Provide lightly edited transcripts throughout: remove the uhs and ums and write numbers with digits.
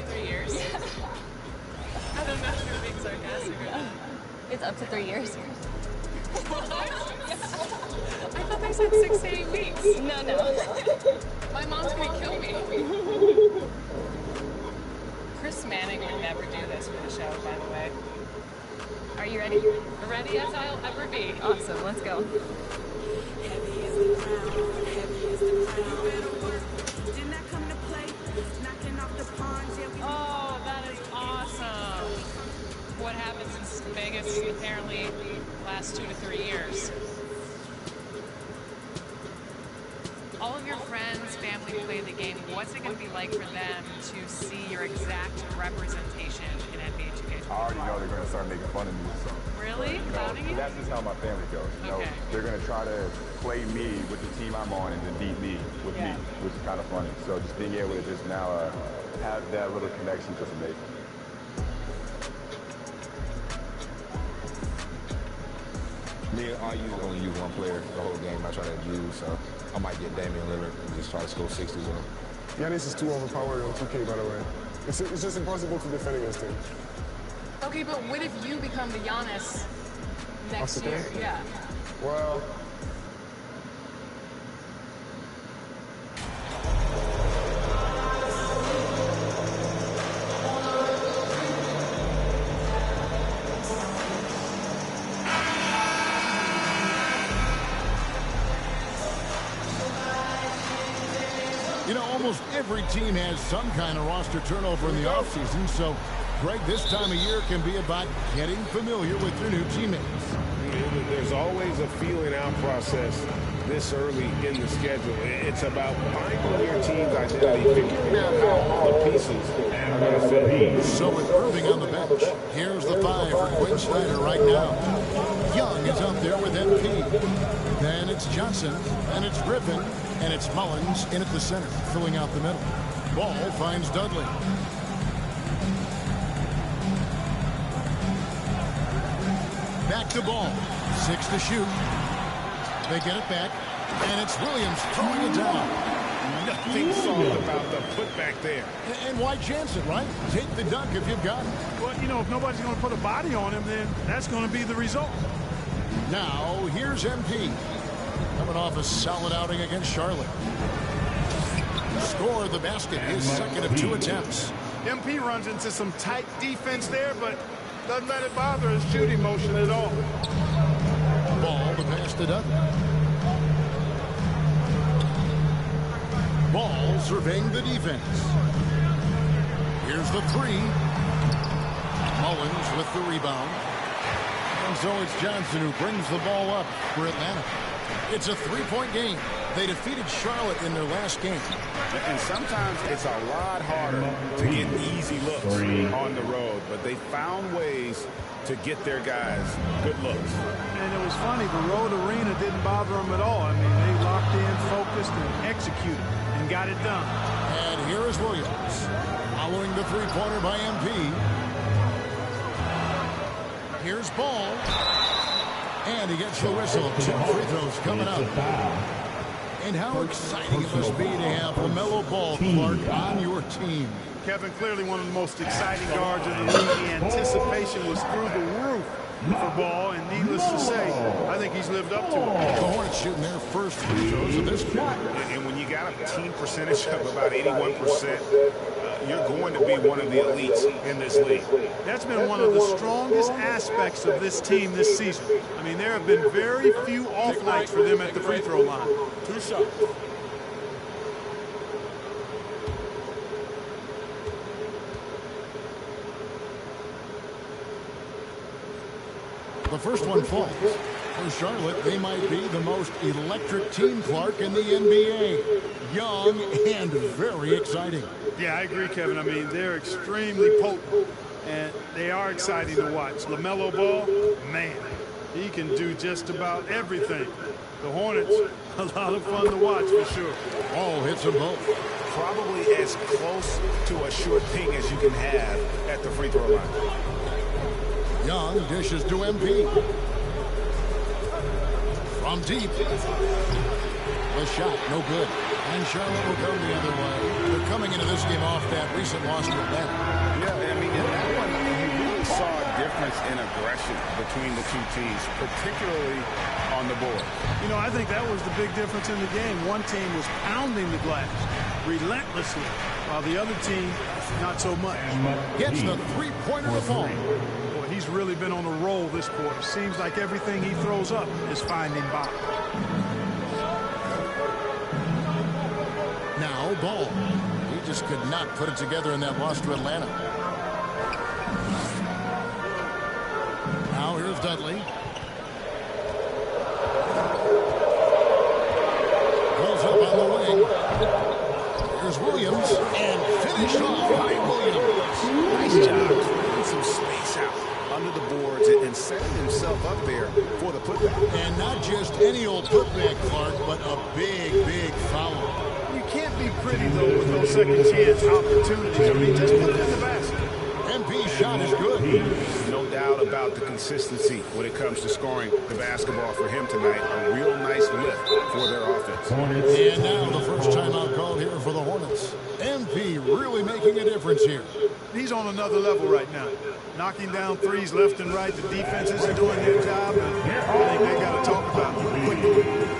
3 years? Yeah. I don't know if you're being sarcastic or not. It's up to 3 years. What? I thought they said 6 to 8 weeks. No. My mom's gonna kill me. Chris Manning would never do this for the show, by the way. Are you ready? Ready as I'll ever be. Awesome, let's go. Heavy is the crown, heavy is the crown. You better work. Didn't that come to play? Knocking off the pawns, yeah, we Oh, that is awesome. What happens in Vegas apparently last 2 to 3 years. All of your friends, family play the game. What's it going to be like for them to see your exact representation in NBA2K? I already know they're going to start making fun of me. So, Really? Clowning you? that's just how my family goes. You know, Okay. they're going to try to play me with the team I'm on and then beat me with me, which is kind of funny. So just being able to just now have that little connection just amazing. Me, I usually only use one player the whole game. I try to use, so I might get Damian Lillard and just try to score 60 with him. Giannis is too overpowered on 2K, by the way. It's just impossible to defend against him. Okay, but what if you become the Giannis next year? Yeah. Well, You know, almost every team has some kind of roster turnover in the offseason, so, Greg, this time of year can be about getting familiar with your new teammates. There's always a feeling out process this early in the schedule. It's about finding your team's identity, figuring out how all the pieces are going to fit in. So with Irving on the bench, here's the 5 for Quinn Snyder right now. Young is up there with MP. Then it's Johnson, and it's Griffin, and it's Mullins in at the center, filling out the middle. Ball finds Dudley. Back to Ball. 6 to shoot. They get it back, and it's Williams throwing it down. Nothing soft about the putback there. And why chance it, right? Take the dunk if you've got it. Well, you know, if nobody's going to put a body on him, then that's going to be the result. Now, here's MP. Coming off a solid outing against Charlotte. Scored the basket, his second of 2 attempts. MP runs into some tight defense there, but doesn't let it bother his shooting motion at all. Ball the pass to Dudley. Ball surveying the defense. Here's the 3. Mullins with the rebound. And so it's Johnson who brings the ball up for Atlanta. It's a 3-point game. They defeated Charlotte in their last game. And sometimes it's a lot harder to get easy looks on the road, but they found ways to get their guys good looks. And it was funny, the road arena didn't bother them at all. I mean, they locked in, focused, and executed, and got it done. And here is Williams, following the 3-pointer by MP. Here's Ball. And he gets the whistle. 2 free throws coming up. And how exciting it must be to have LaMelo Ball, Clark, on your team. Kevin, clearly one of the most exciting guards in the league. The anticipation was through the roof for Ball, and needless to say, I think he's lived up to it. The Hornets shooting their first free throws of this quarter. And when you got a team percentage of about 81%, you're going to be one of the elites in this league. That's been one of the strongest aspects of this team this season. I mean, there have been very few off nights for them at the free throw line. 2 shots. The first one falls. For Charlotte, they might be the most electric team, Clark, in the NBA. Young and very exciting. Yeah, I agree, Kevin. I mean, they're extremely potent, and they are exciting to watch. LaMelo Ball, man, he can do just about everything. The Hornets, a lot of fun to watch for sure. Ball hits them both. Probably as close to a sure thing as you can have at the free throw line. Young dishes to MP. From deep. The shot, no good. And Charlotte will go the other way. They're coming into this game off that recent loss to Atlanta. Yeah, I mean, in that one, you really saw a difference in aggression between the two teams, particularly on the board. You know, I think that was the big difference in the game. One team was pounding the glass relentlessly, while the other team, not so much. Gets the three-pointer to fall. Boy, he's really been on a roll this quarter. Seems like everything he throws up is finding bottom. Now, Ball. He just could not put it together in that loss to Atlanta. Now, here's Dudley. Pulls up on the wing. Here's Williams. And finished off by Williams. Nice job putting some space out under the boards and setting himself up there for the putback. And not just any old putback, Clark, but a big, big foul. You can't be pretty, though, with those second chance opportunities. I mean, just put it in the basket. MP's shot is good. No doubt about the consistency when it comes to scoring the basketball for him tonight. A real nice lift for their offense. And now the first timeout called here for the Hornets. MP really making a difference here. He's on another level right now. Knocking down threes left and right. The defense isn't doing their job. And I think they got to talk about it quickly.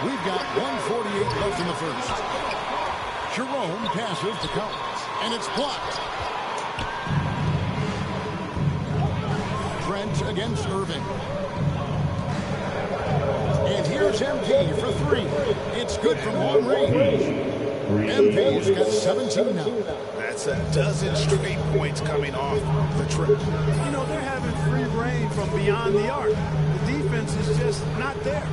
We've got 1:48 left in the first. Jerome passes to Collins, and it's blocked. Trent against Irving. And here's MP for three. It's good from long range. MP's got 17 now. That's a dozen straight points coming off the trip. You know, they're having free reign from beyond the arc. The defense is just not there.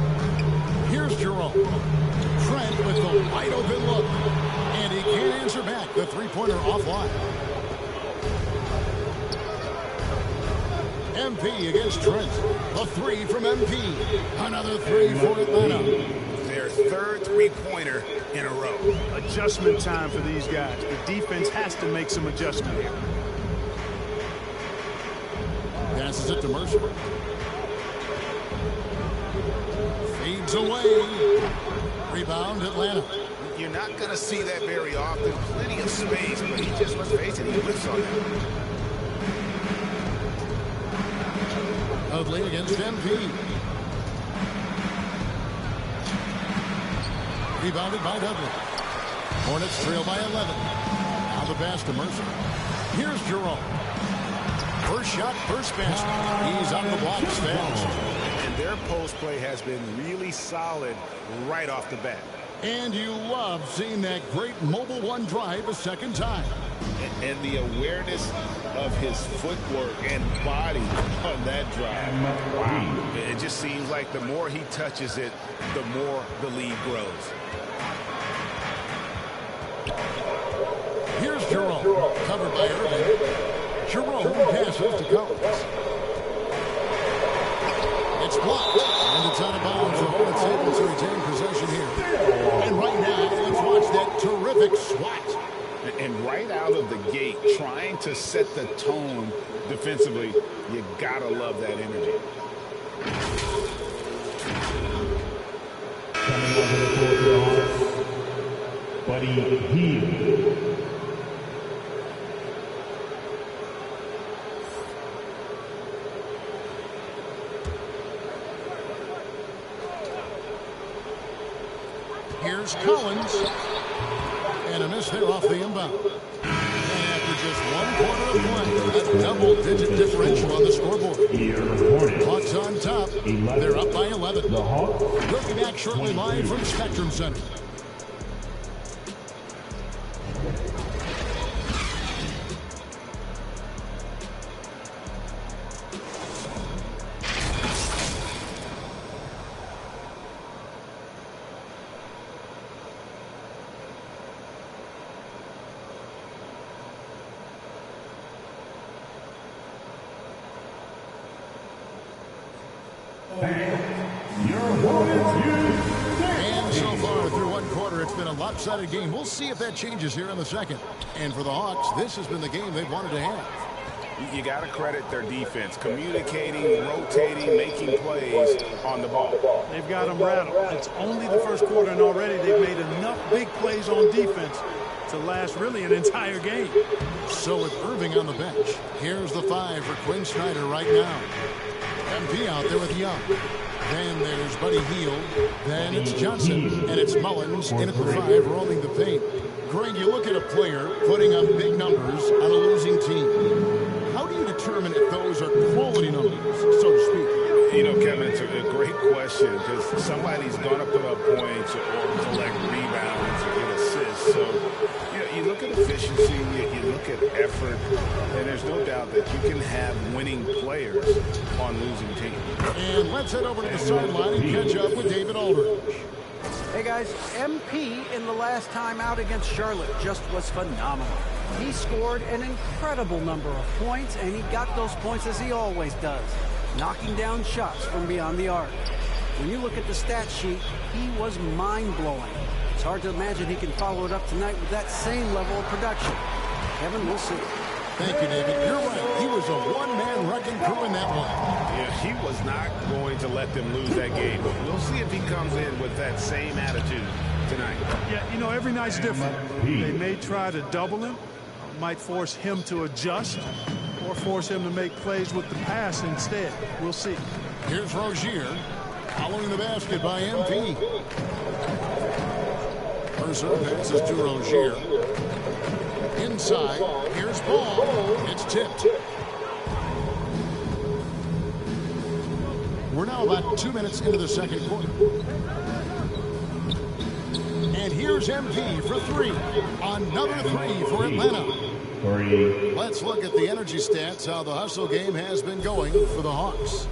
Here's Jerome. Trent with the wide open look. And he can't answer back. The three-pointer offline. MP against Trent. The three from MP. Another three for Atlanta. Their third three-pointer in a row. Adjustment time for these guys. The defense has to make some adjustment here. Passes it to Mercer. Fades away. Rebound, Atlanta. You're not going to see that very often. Plenty of space, but he just, let's face it, he whips on that. Dudley against MP. Rebounded by Dudley. Hornets trail by 11. Now the pass to Mercer. Here's Jerome. First shot, first basket. He's on the blocks fast. And their post play has been really solid right off the bat. And you love seeing that great mobile one drive a second time. And the awareness of his footwork and body on that drive. Wow. It just seems like the more he touches it, the more the lead grows. Here's Jerome. Covered by Irving. Jerome passes to Collins. It's blocked. And it's out of bounds. The Hornets able to retain possession here. And right now, let's watch that terrific swat. And right out of the gate, trying to set the tone defensively, you gotta love that energy. Coming over the court for the Hawks, Buddy Hield. Here's Collins. And a miss there off the inbound. And after just 1 quarter of play, a double-digit differential on the scoreboard. Hawks on top. They're up by 11. We'll be back shortly live from Spectrum Center. And so far through one quarter, it's been a lopsided game. We'll see if that changes here in the second. And for the Hawks, this has been the game they've wanted to have. You got to credit their defense, communicating, rotating, making plays on the ball. They've got them rattled. It's only the first quarter, and already they've made enough big plays on defense to last really an entire game. So with Irving on the bench, here's the 5 for Quinn Snyder right now. MP out there with Young. Then there's Buddy Hield. Then it's Johnson. And it's Mullins in at the 5, rolling the paint. Greg, you look at a player putting up big numbers on a losing team. How do you determine if those are quality numbers, so to speak? You know, Kevin, it's a great question because somebody's going to put up points or collect rebounds or get assists. So, you look at efficiency, you look at effort, and there's no doubt that you can have winning players on losing teams. And let's head over to the sideline and catch up with David Aldridge. Hey guys, MP in the last time out against Charlotte just was phenomenal. He scored an incredible number of points, and he got those points as he always does, knocking down shots from beyond the arc. When you look at the stat sheet, he was mind-blowing. It's hard to imagine he can follow it up tonight with that same level of production. Kevin, we'll see. Thank you, David. You're right. He was a one-man wrecking crew in that one. Yeah, he was not going to let them lose that game. But we'll see if he comes in with that same attitude tonight. Yeah, you know, every night's different. They may try to double him, might force him to adjust, or force him to make plays with the pass instead. We'll see. Here's Rozier, following the basket by MP. Mercer passes to Rozier. Inside, here's Ball. It's tipped. We're now about 2 minutes into the second quarter. And here's MP for 3. Another 3 for Atlanta. Let's look at the energy stats, how the hustle game has been going for the Hawks.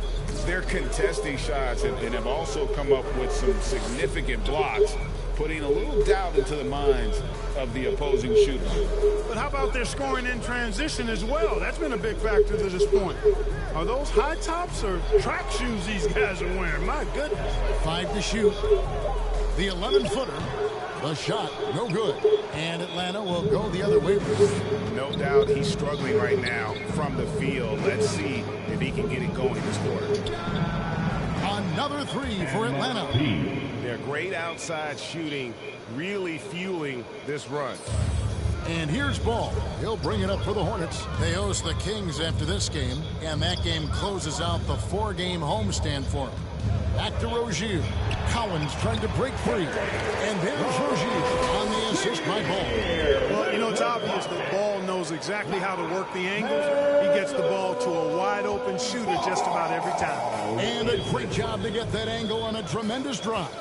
They're contesting shots and have also come up with some significant blocks, putting a little doubt into the minds of the opposing shooter. But how about their scoring in transition as well? That's been a big factor to this point. Are those high tops or track shoes these guys are wearing? My goodness. 5 to shoot. The 11-footer. The shot, no good. And Atlanta will go the other way. No doubt he's struggling right now from the field. Let's see if he can get it going this quarter. Another 3 for Atlanta. They're great outside shooting, really fueling this run. And here's Ball. He'll bring it up for the Hornets. They host the Kings after this game, and that game closes out the 4-game homestand for them. Back to Rozier. Collins trying to break free. And there's Rozier on the assist by Ball. Well, you know, it's obvious that Ball knows exactly how to work the angles. He gets the ball to a wide-open shooter just about every time. And a great job to get that angle on a tremendous drop.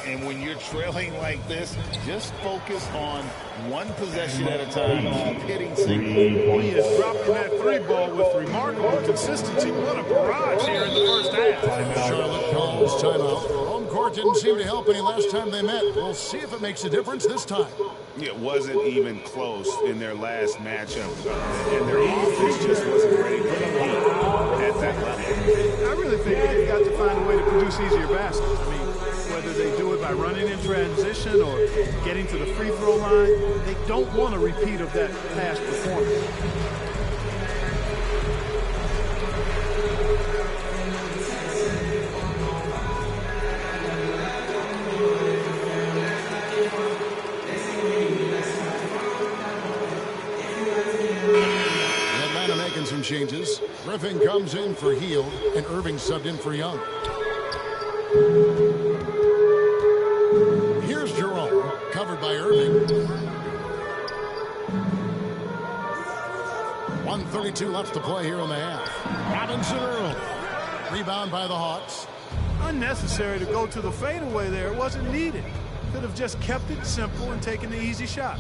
And when you're trailing like this, just focus on one possession at a time. Keep hitting singles. He is dropping that 3 ball with remarkable consistency. What a barrage here in the first half. Charlotte calls timeout. Home court didn't seem to help any last time they met. We'll see if it makes a difference this time. It wasn't even close in their last matchup. And their offense just wasn't ready to compete at that level. I really think they've got to find a way to produce easier baskets. I mean, whether they do it by running in transition or getting to the free throw line, they don't want a repeat of that past performance. Atlanta making some changes. Griffin comes in for Hield, and Irving subbed in for Young. Here's Jerome, covered by Irving. 1:32 left to play here in the half. Robinson Earl. Rebound by the Hawks. Unnecessary to go to the fadeaway there. It wasn't needed. Could have just kept it simple and taken the easy shot.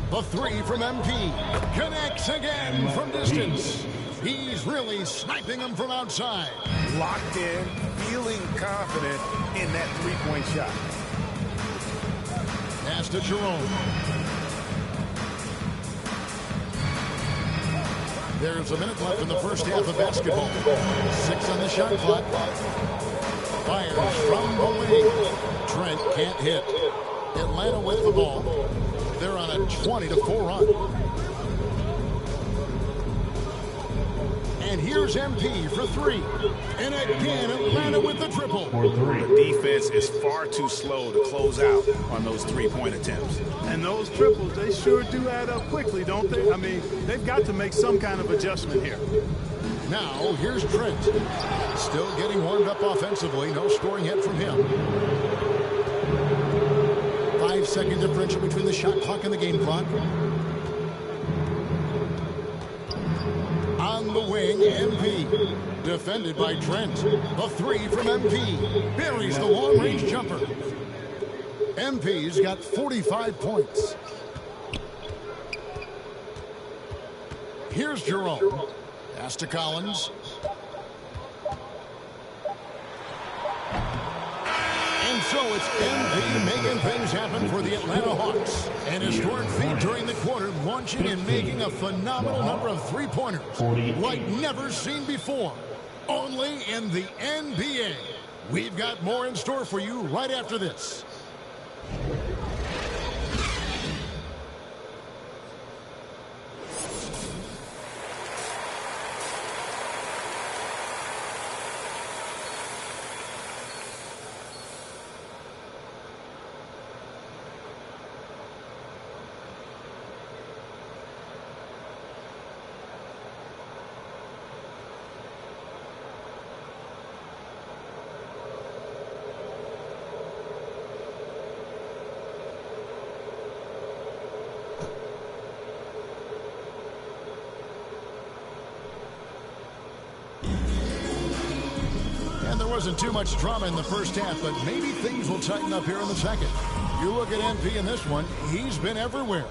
The 3 from MP. Connects again from distance. He's really sniping them from outside. Locked in, feeling confident in that 3-point shot. Pass to Jerome. There's a minute left in the first half of basketball. 6 on the shot clock. Fires from the wing. Trent can't hit. Atlanta with the ball. They're on a 20-4 run. And here's MP for 3. And again, Atlanta with the triple. The defense is far too slow to close out on those three-point attempts. And those triples, they sure do add up quickly, don't they? I mean, they've got to make some kind of adjustment here. Now, here's Trent. Still getting warmed up offensively. No scoring yet from him. 5-second differential between the shot clock and the game clock. On the wing, MP. Defended by Trent. The 3 from MP. Buries the long-range jumper. MP's got 45 points. Here's Jerome. Pass to Collins. And so it's MP making things happen for the Atlanta Hawks. An historic feat during the quarter, launching and making a phenomenal number of three-pointers like never seen before. Only in the NBA. We've got more in store for you right after this. There wasn't too much drama in the first half, but maybe things will tighten up here in the second. You look at MP in this one, he's been everywhere.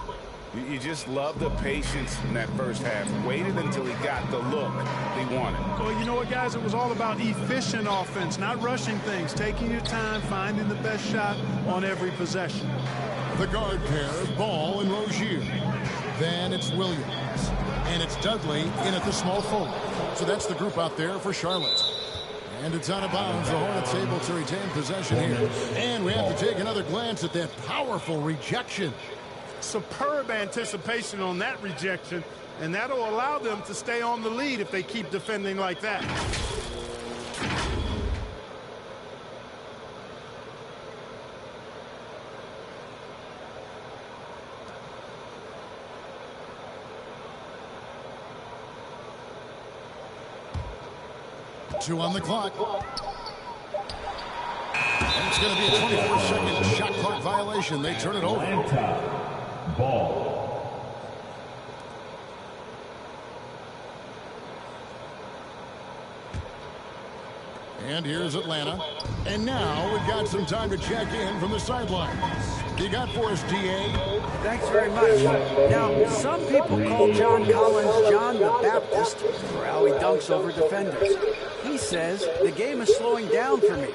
You just love the patience in that first half. Waited until he got the look he wanted. Well, you know what, guys? It was all about efficient offense, not rushing things, taking your time, finding the best shot on every possession. The guard pair, Ball and Rozier. Then it's Williams. And it's Dudley in at the small forward. So that's the group out there for Charlotte. And it's out of bounds. The Hornets able to retain possession here. And we have to take another glance at that powerful rejection. Superb anticipation on that rejection, and that'll allow them to stay on the lead if they keep defending like that. Two on the clock. And it's going to be a 24-second shot clock violation. They turn it over. Ball. And here's Atlanta. And now we've got some time to check in from the sidelines. You got for us, D.A.? Thanks very much. Now, some people call John Collins John the Baptist for how he dunks over defenders. He says, the game is slowing down for me.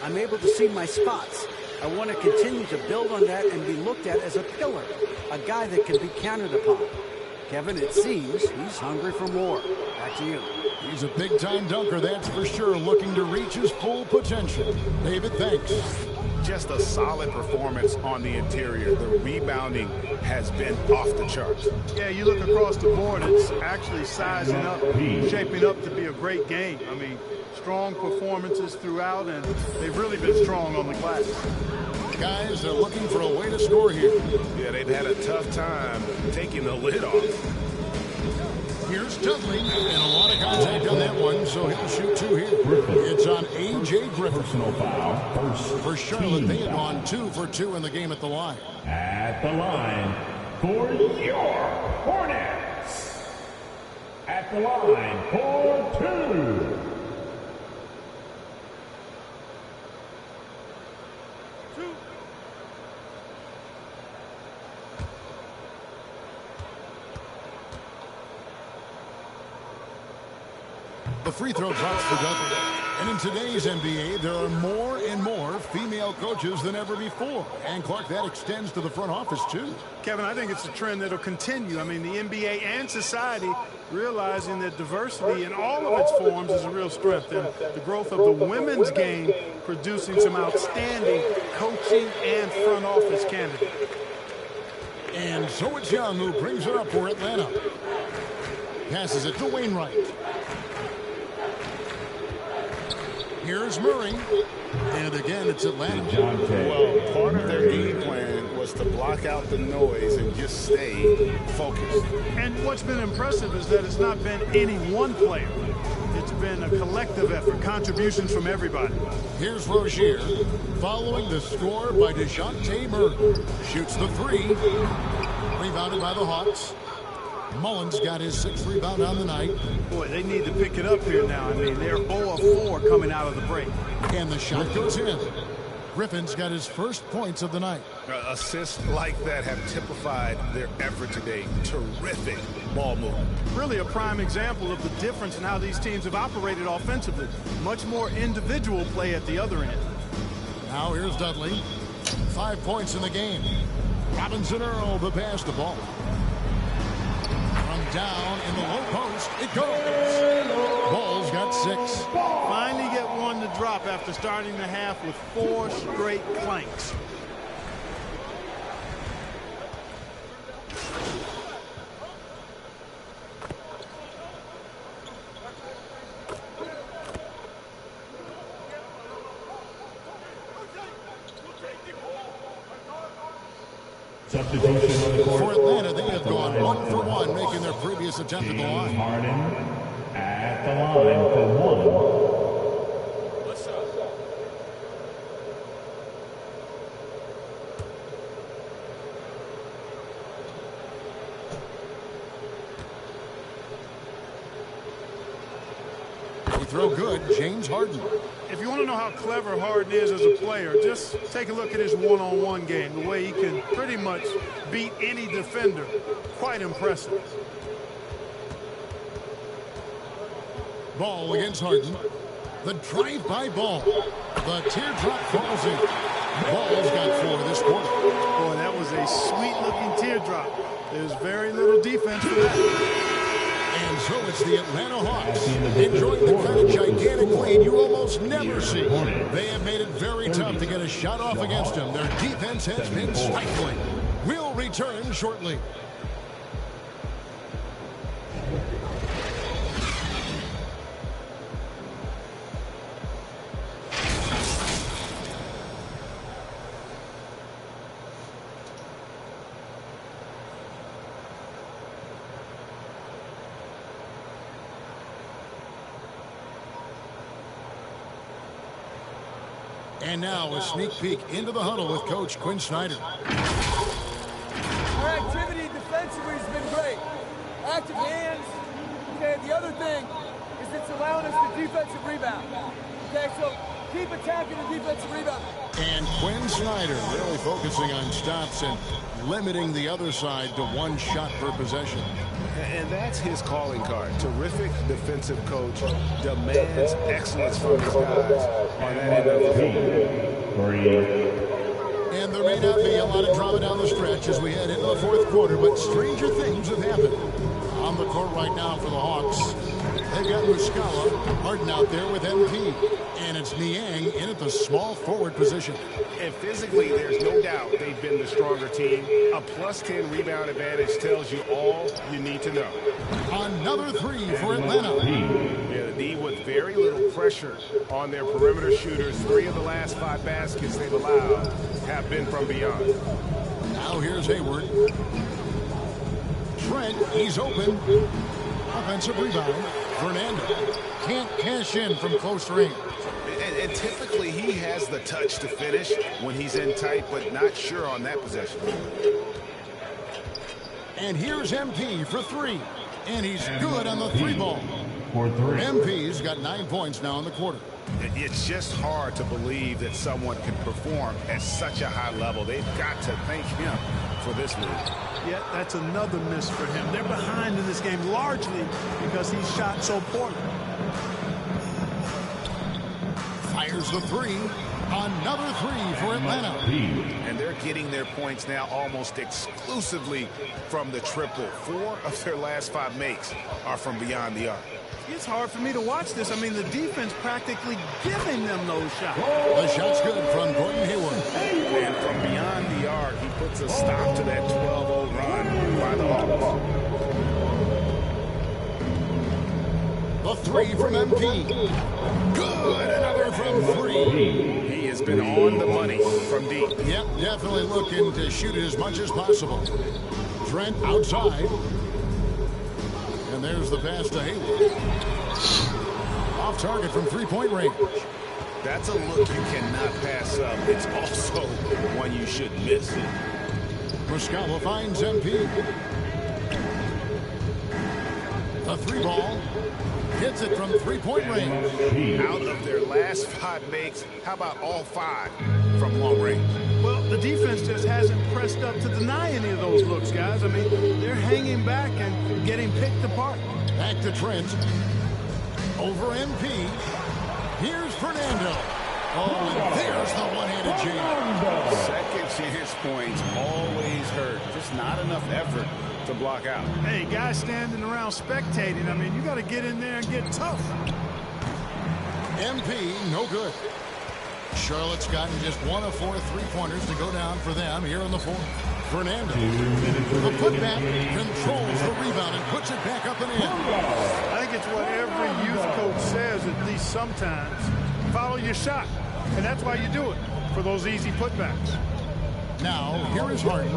I'm able to see my spots. I want to continue to build on that and be looked at as a pillar, a guy that can be counted upon. Kevin, it seems he's hungry for more. Back to you. He's a big-time dunker, that's for sure, looking to reach his full potential. David, thanks. Just a solid performance on the interior. The rebounding has been off the charts. Yeah, you look across the board, it's actually sizing up, shaping up to be a great game. I mean, strong performances throughout, and they've really been strong on the glass. Guys, they're looking for a way to score here. Yeah, they've had a tough time taking the lid off. Here's Dudley, and a lot of contact on that one, so he'll shoot two here. It's on A.J. Griffin. Personal foul. For Charlotte, they had gone 2 for 2 in the game at the line. At the line for your Hornets. At the line for 2. The free throw drops for Dudley. And in today's NBA, there are more and more female coaches than ever before. And, Clark, that extends to the front office, too. Kevin, I think it's a trend that will continue. I mean, the NBA and society realizing that diversity in all of its forms is a real strength. And the growth of the women's game producing some outstanding coaching and front office candidates. And so it's Young who brings it up for Atlanta. Passes it to Wainwright. Here's Murray. And again, it's Atlanta. Well, part of their game plan was to block out the noise and just stay focused. And what's been impressive is that it's not been any one player. It's been a collective effort, contributions from everybody. Here's Rozier, following the score by DeJounte Murray. Shoots the three. Rebounded by the Hawks. Mullins got his 6th rebound on the night. Boy, they need to pick it up here now. I mean, they're 0 of 4 coming out of the break. And the shot goes in. Griffin's got his first points of the night. Assists like that have typified their effort today. Terrific ball movement. Really a prime example of the difference in how these teams have operated offensively. Much more individual play at the other end. Now here's Dudley. 5 points in the game. Robinson Earl, the pass the ball. From down in the low post, it goes. Ball's got 6. Finally get one to drop after starting the half with 4 straight clanks. For Atlanta, they have gone 1 for 1, making their previous attempt at the line. Harden at the line for 1. They throw good, James Harden. If you want to know how clever Harden is as a player, just take a look at his one-on-one game. The way he can pretty much beat any defender. Quite impressive. Ball against Harden. The drive-by ball. The teardrop falls in. Ball's got 4 this quarter. Boy, that was a sweet-looking teardrop. There's very little defense for that. And so it's the Atlanta Hawks enjoying the kind of gigantic lead you almost never see. They have made it very tough to get a shot off against them. Their defense has been stifling. We'll return shortly. And now a sneak peek into the huddle with Coach Quinn Snyder. Our activity defensively has been great. Active hands. Okay, the other thing is it's allowing us the defensive rebound. Okay, so keep attacking the defensive rebound. And Quinn Snyder really focusing on stops and limiting the other side to 1 shot per possession. And that's his calling card. Terrific defensive coach, demands excellence from his guys on that end of the field. And there may not be a lot of drama down the stretch as we head into the 4th quarter, but stranger things have happened. On the court right now for the Hawks, they've got Muscala, Harden out there with MP. And it's Niang in at the small forward position. And physically, there's no doubt they've been the stronger team. A +10 rebound advantage tells you all you need to know. Another 3 for Atlanta. Yeah, the D with very little pressure on their perimeter shooters. 3 of the last 5 baskets they've allowed have been from beyond. Now here's Hayward. Trent, he's open. Offensive rebound. Fernando can't cash in from close range. And typically he has the touch to finish when he's in tight, but not sure on that possession. And here's MP for 3. And he's good on the 3 ball. MP's got 9 points now in the quarter. It's just hard to believe that someone can perform at such a high level. They've got to thank him for this move. Yet that's another miss for him. They're behind in this game largely because he's shot so poorly. fires the three. Another three for Atlanta. And they're getting their points now almost exclusively from the triple. 4 of their last 5 makes are from beyond the arc. It's hard for me to watch this. I mean, the defense practically giving them those shots. The shot's good from Gordon Hayward. And from beyond the arc, he puts a stop to that 12-0 run by the Hawks. The three from MP. Good. Another from 3. He has been on the money from deep. Yep, definitely looking to shoot it as much as possible. Trent outside. And there's the pass to Hayward. Off target from 3-point range. That's a look you cannot pass up. It's also one you shouldn't miss. Muscala finds MP. The 3 ball. Hits it from 3-point range. Out of their last 5 makes, how about all 5 from long range? Well, the defense just hasn't pressed up to deny any of those looks, guys. I mean, they're hanging back and getting picked apart. Back to Trent. Over MP. Here's Fernando. Oh, and there's the one-handed jam. Second chance points always hurt. Just not enough effort to block out. Hey, guys standing around spectating, I mean, you got to get in there and get tough. MP, no good. Charlotte's gotten just 1 of 4 3-pointers to go down for them here in the 4th. Fernando. The putback controls the rebound and puts it back up and in. I think it's what every youth coach says, at least sometimes. Follow your shot. And that's why you do it, for those easy putbacks. Now, here is Harden.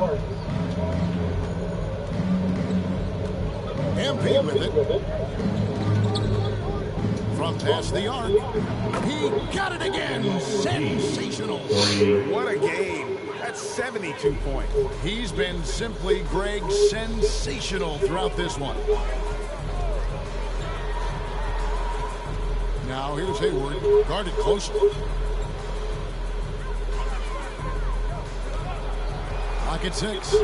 MP with it. From past the arc. He got it again. Sensational. What a game. That's 72 points. He's been simply, Greg, sensational throughout this one. Now here's Hayward. Guarded closely. Pocket 6.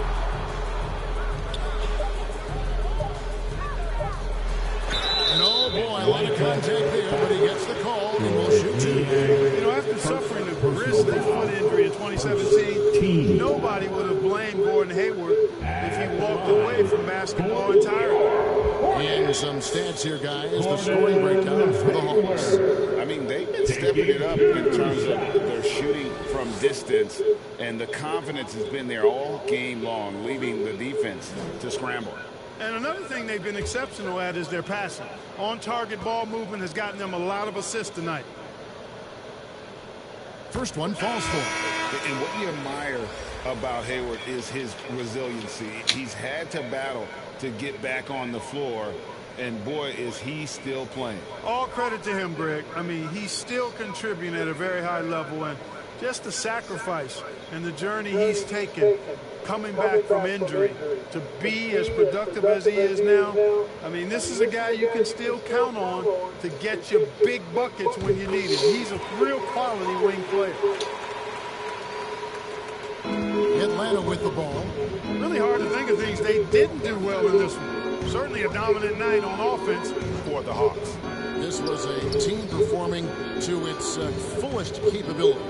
And oh boy, a lot of contact there, but he gets the call and will shoot 2. You know, after suffering a grisly foot injury in 2017, nobody would have blamed Gordon Hayward if he walked away from basketball entirely. And some stats here, guys. The scoring breakdown for the Hawks. I mean, they've been stepping it up in terms of their shooting from distance, and the confidence has been there all game long, leaving the defense to scramble. And another thing they've been exceptional at is their passing. On-target ball movement has gotten them a lot of assists tonight. First one falls for him. And what you admire about Hayward is his resiliency. He's had to battle to get back on the floor, and boy, is he still playing. All credit to him, Greg. I mean, he's still contributing at a very high level, and just the sacrifice and the journey he's taken coming back from injury to be as productive as he is now. I mean, this is a guy you can still count on to get you big buckets when you need it. He's a real quality wing player. Atlanta with the ball. Really hard to think of things they didn't do well in this one. Certainly a dominant night on offense for the Hawks. This was a team performing to its fullest capability.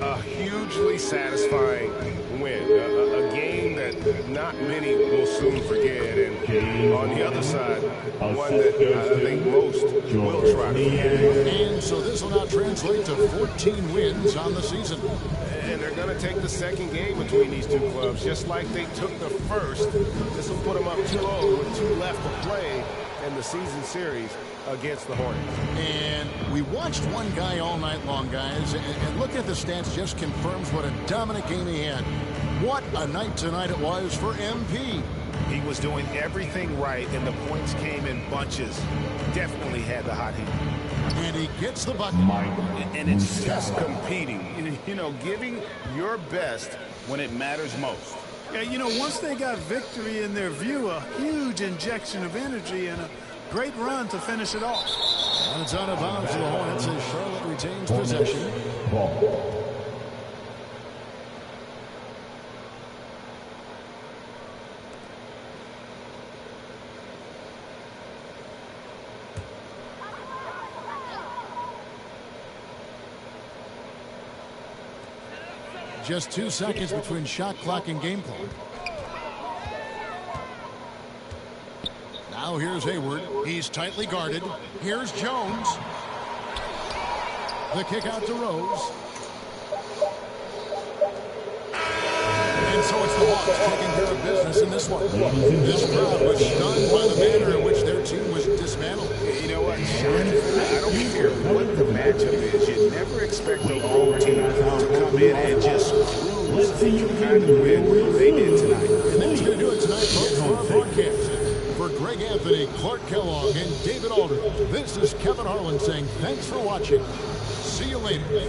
A hugely satisfying win. A game that not many will soon forget. And on the other side, one that I think most will try to forget. And so this will now translate to 14 wins on the season. And they're going to take the second game between these two clubs, just like they took the first. This will put them up 2-0 with 2 left to play in the season series against the Hornets. And we watched one guy all night long, guys, and look at the stats, just confirms what a dominant game he had. What a night tonight it was for MP. He was doing everything right, and the points came in bunches. Definitely had the hot hand. And he gets the bucket. And it's just competing, you know, giving your best when it matters most. Yeah, you know, once they got victory in their view, a huge injection of energy and a great run to finish it off. And it's out of bounds to the Hornets as Charlotte retains possession. Ball. just 2 seconds between shot clock and game clock. Now here's Hayward. He's tightly guarded. Here's Jones. The kick out to Rose. And so it's the Hawks taking care of business in this one. This crowd was stunned by the manner in which their team was dismantled. You know what, Sean? I don't care what the matchup is. You never expect a road team to come in and just cruise the kind of win they did tonight. And that's going to do it tonight, folks, for our broadcast. For Greg Anthony, Clark Kellogg, and David Aldridge, this is Kevin Harlan saying thanks for watching. See you later.